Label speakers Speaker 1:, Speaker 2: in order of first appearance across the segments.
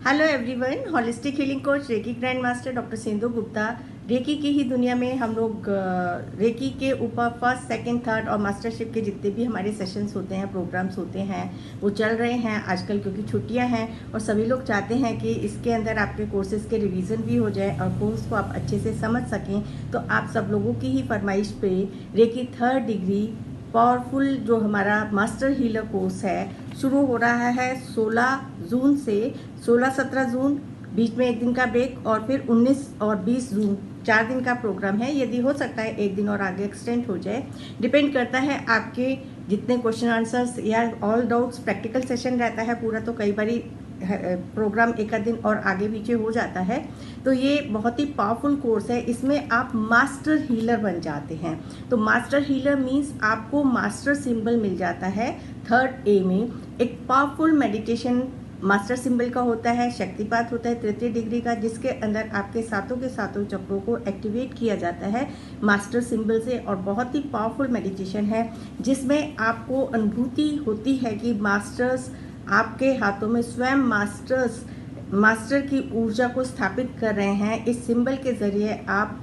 Speaker 1: Hello everyone, holistic healing coach reiki grand master doctor Sindhu Gupta. Reiki की ही दुनिया में हम लोग रेकी के ऊपर फर्स्ट, सेकंड, थर्ड और मास्टरशिप के जितने भी हमारे सेशंस होते हैं, प्रोग्राम्स होते हैं, वो चल रहे हैं आजकल क्योंकि छुट्टियां हैं और सभी लोग चाहते हैं कि इसके अंदर आपके कोर्सेज के रिवीजन भी हो जाए और कोर्स को आप अच्छे से समझ सकें। तो आप सब लोगों की ही फरमाइश पे रेकी थर्ड डिग्री पावरफुल जो हमारा मास्टर हीलर कोर्स है शुरू हो रहा है 16 जून से 16-17 जून, बीच में एक दिन का ब्रेक, और फिर 19 और 20 जून 4 दिन का प्रोग्राम है। यदि हो सकता है एक दिन और आगे एक्सटेंड हो जाए, डिपेंड करता है आपके जितने क्वेश्चन आंसर्स या ऑल डाउट्स। प्रैक्टिकल सेशन रहता है पूरा, तो कई बारी प्रोग्राम एक आध दिन और आगे पीछे हो जाता है। तो ये बहुत ही पावरफुल कोर्स है, इसमें आप मास्टर हीलर बन जाते हैं। तो मास्टर हीलर मीन्स आपको मास्टर सिंबल मिल जाता है थर्ड ए में। एक पावरफुल मेडिटेशन मास्टर सिंबल का होता है, शक्तिपात होता है तृतीय डिग्री का, जिसके अंदर आपके सातों के सातों चक्रों को एक्टिवेट किया जाता है मास्टर सिंबल से। और बहुत ही पावरफुल मेडिटेशन है जिसमें आपको अनुभूति होती है कि मास्टर्स आपके हाथों में स्वयं मास्टर की ऊर्जा को स्थापित कर रहे हैं। इस सिंबल के जरिए आप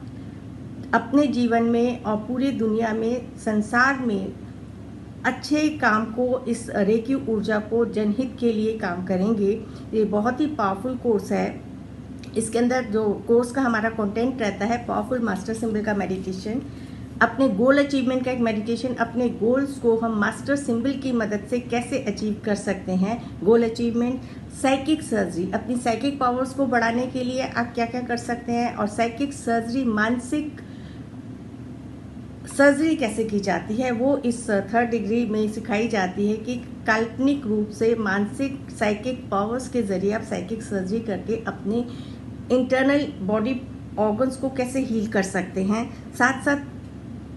Speaker 1: अपने जीवन में और पूरी दुनिया में, संसार में अच्छे काम को, इस रेकी ऊर्जा को जनहित के लिए काम करेंगे। ये बहुत ही पावरफुल कोर्स है। इसके अंदर जो कोर्स का हमारा कंटेंट रहता है, पावरफुल मास्टर सिंबल का मेडिटेशन, अपने गोल अचीवमेंट का एक मेडिटेशन, अपने गोल्स को हम मास्टर सिंबल की मदद से कैसे अचीव कर सकते हैं, गोल अचीवमेंट, साइकिक सर्जरी, अपनी साइकिक पावर्स को बढ़ाने के लिए आप क्या क्या कर सकते हैं, और साइकिक सर्जरी, मानसिक सर्जरी कैसे की जाती है, वो इस थर्ड डिग्री में सिखाई जाती है कि काल्पनिक रूप से मानसिक साइकिक पावर्स के जरिए आप साइकिक सर्जरी करके अपने इंटरनल बॉडी ऑर्गन्स को कैसे हील कर सकते हैं। साथ साथ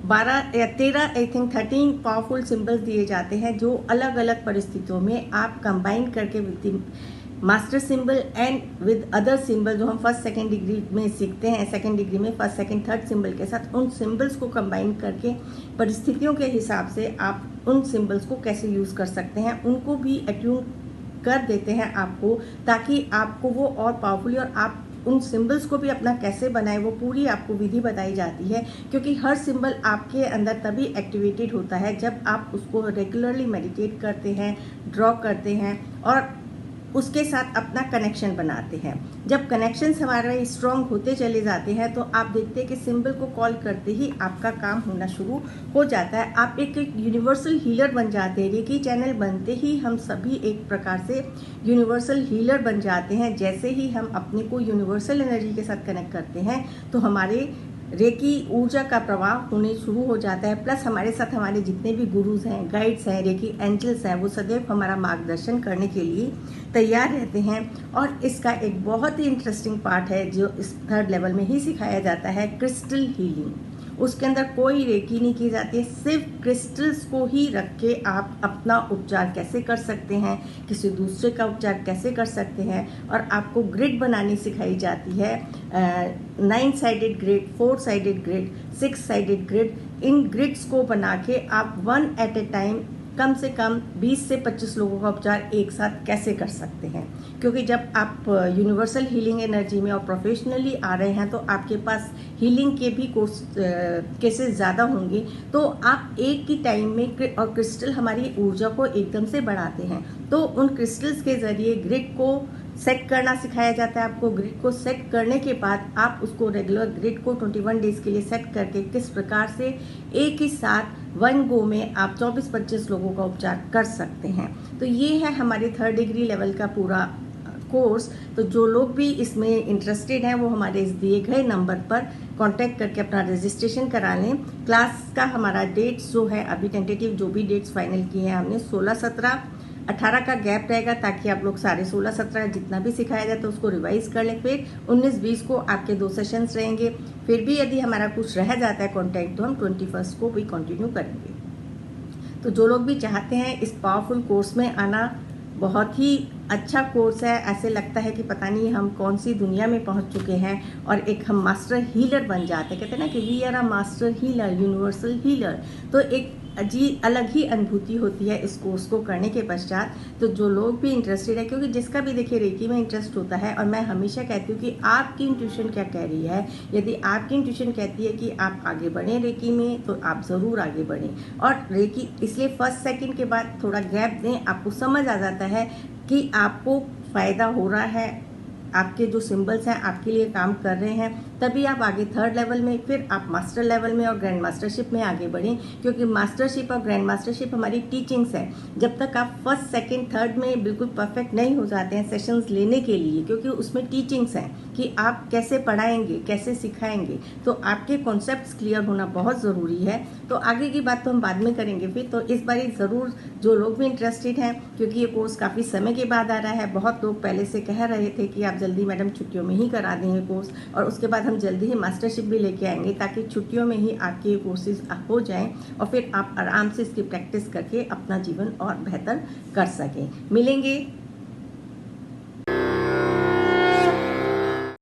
Speaker 1: 12 या 13 आई थिंक 13 पावरफुल सिंबल्स दिए जाते हैं जो अलग अलग परिस्थितियों में आप कंबाइन करके with master symbol and with other symbol जो हम फर्स्ट सेकंड डिग्री में सीखते हैं, सेकंड डिग्री में फर्स्ट सेकंड थर्ड सिंबल के साथ, उन सिंबल्स को कंबाइन करके परिस्थितियों के हिसाब से आप उन सिंबल्स को कैसे यूज़ कर सकते हैं, उनको भी अट्यून कर देते हैं आपको, ताकि आपको वो और पावरफुली, और आप उन सिंबल्स को भी अपना कैसे बनाए वो पूरी आपको विधि बताई जाती है। क्योंकि हर सिंबल आपके अंदर तभी एक्टिवेटेड होता है जब आप उसको रेगुलरली मेडिटेट करते हैं, ड्रॉ करते हैं और उसके साथ अपना कनेक्शन बनाते हैं। जब कनेक्शंस हमारे स्ट्रॉन्ग होते चले जाते हैं तो आप देखते हैं कि सिंबल को कॉल करते ही आपका काम होना शुरू हो जाता है। आप एक यूनिवर्सल हीलर बन जाते हैं। रेकी चैनल बनते ही हम सभी एक प्रकार से यूनिवर्सल हीलर बन जाते हैं। जैसे ही हम अपने को यूनिवर्सल एनर्जी के साथ कनेक्ट करते हैं तो हमारे रेकी ऊर्जा का प्रवाह होने शुरू हो जाता है। प्लस हमारे साथ हमारे जितने भी गुरुज हैं, गाइड्स हैं, रेकी एंजल्स हैं, वो सदैव हमारा मार्गदर्शन करने के लिए तैयार रहते हैं। और इसका एक बहुत ही इंटरेस्टिंग पार्ट है जो इस थर्ड लेवल में ही सिखाया जाता है, क्रिस्टल हीलिंग। उसके अंदर कोई रेकी नहीं की जाती है, सिर्फ क्रिस्टल्स को ही रख के आप अपना उपचार कैसे कर सकते हैं, किसी दूसरे का उपचार कैसे कर सकते हैं। और आपको ग्रिड बनानी सिखाई जाती है, 9 sided grid, 4 sided grid, 6 sided grid. इन ग्रिड्स को बना के आप 1 एट ए टाइम कम से कम 20 से 25 लोगों का उपचार एक साथ कैसे कर सकते हैं। क्योंकि जब आप यूनिवर्सल हीलिंग एनर्जी में और प्रोफेशनली आ रहे हैं तो आपके पास हीलिंग के भी कोर्स केसेस ज़्यादा होंगे, तो आप एक ही टाइम में, और क्रिस्टल हमारी ऊर्जा को एकदम से बढ़ाते हैं, तो उन क्रिस्टल्स के ज़रिए ग्रिड को सेट करना सिखाया जाता है। आपको ग्रिड को सेट करने के बाद आप उसको रेगुलर ग्रिड को 21 डेज के लिए सेट करके किस प्रकार से एक ही साथ 1 गो में आप 24-25 लोगों का उपचार कर सकते हैं। तो ये है हमारे थर्ड डिग्री लेवल का पूरा कोर्स। तो जो लोग भी इसमें इंटरेस्टेड हैं वो हमारे इस दिए गए नंबर पर कांटेक्ट करके अपना रजिस्ट्रेशन करा लें। क्लास का हमारा डेट्स जो है, अभी टेंटेटिव जो भी डेट्स फाइनल किए हैं हमने, 16, 17, 18 का गैप रहेगा ताकि आप लोग सारे 16, 17 जितना भी सिखाया जाए तो उसको रिवाइज कर लें। फिर 19, 20 को आपके 2 सेशंस रहेंगे। फिर भी यदि हमारा कुछ रह जाता है कॉन्टेक्ट तो हम 21 को भी कंटिन्यू करेंगे। तो जो लोग भी चाहते हैं इस पावरफुल कोर्स में आना, बहुत ही अच्छा कोर्स है। ऐसे लगता है कि पता नहीं हम कौन सी दुनिया में पहुंच चुके हैं और एक हम मास्टर हीलर बन जाते हैं। कहते हैं ना कि we are a master healer, universal healer. तो एक अलग ही अनुभूति होती है इस कोर्स को करने के पश्चात। तो जो लोग भी इंटरेस्टेड है, क्योंकि जिसका भी देखिए रेकी में इंटरेस्ट होता है, और मैं हमेशा कहती हूँ कि आपकी इंट्यूशन क्या कह रही है। यदि आपकी इंट्यूशन कहती है कि आप आगे बढ़ें रेकी में, तो आप ज़रूर आगे बढ़ें। और रेकी इसलिए फर्स्ट सेकंड के बाद थोड़ा गैप दें, आपको समझ आ जाता है कि आपको फ़ायदा हो रहा है, आपके जो सिंबल्स हैं आपके लिए काम कर रहे हैं, तभी आप आगे थर्ड लेवल में, फिर आप मास्टर लेवल में और ग्रैंड मास्टरशिप में आगे बढ़ें। क्योंकि मास्टरशिप और ग्रैंड मास्टरशिप हमारी टीचिंग्स है। जब तक आप फर्स्ट सेकंड थर्ड में बिल्कुल परफेक्ट नहीं हो जाते हैं सेशंस लेने के लिए, क्योंकि उसमें टीचिंग्स हैं कि आप कैसे पढ़ाएंगे, कैसे सिखाएंगे, तो आपके कॉन्सेप्ट्स क्लियर होना बहुत ज़रूरी है। तो आगे की बात तो हम बाद में करेंगे फिर। तो इस बार ज़रूर जो लोग भी इंटरेस्टेड हैं, क्योंकि ये कोर्स काफ़ी समय के बाद आ रहा है, बहुत लोग पहले से कह रहे थे कि आप जल्दी मैडम छुट्टियों में ही करा देंगे कोर्स, और उसके बाद हम जल्दी ही मास्टरशिप भी लेके आएंगे, ताकि छुट्टियों में ही आपके ये कोर्सेज हो जाएं और फिर आप आराम से इसकी प्रैक्टिस करके अपना जीवन और बेहतर कर सकें। मिलेंगे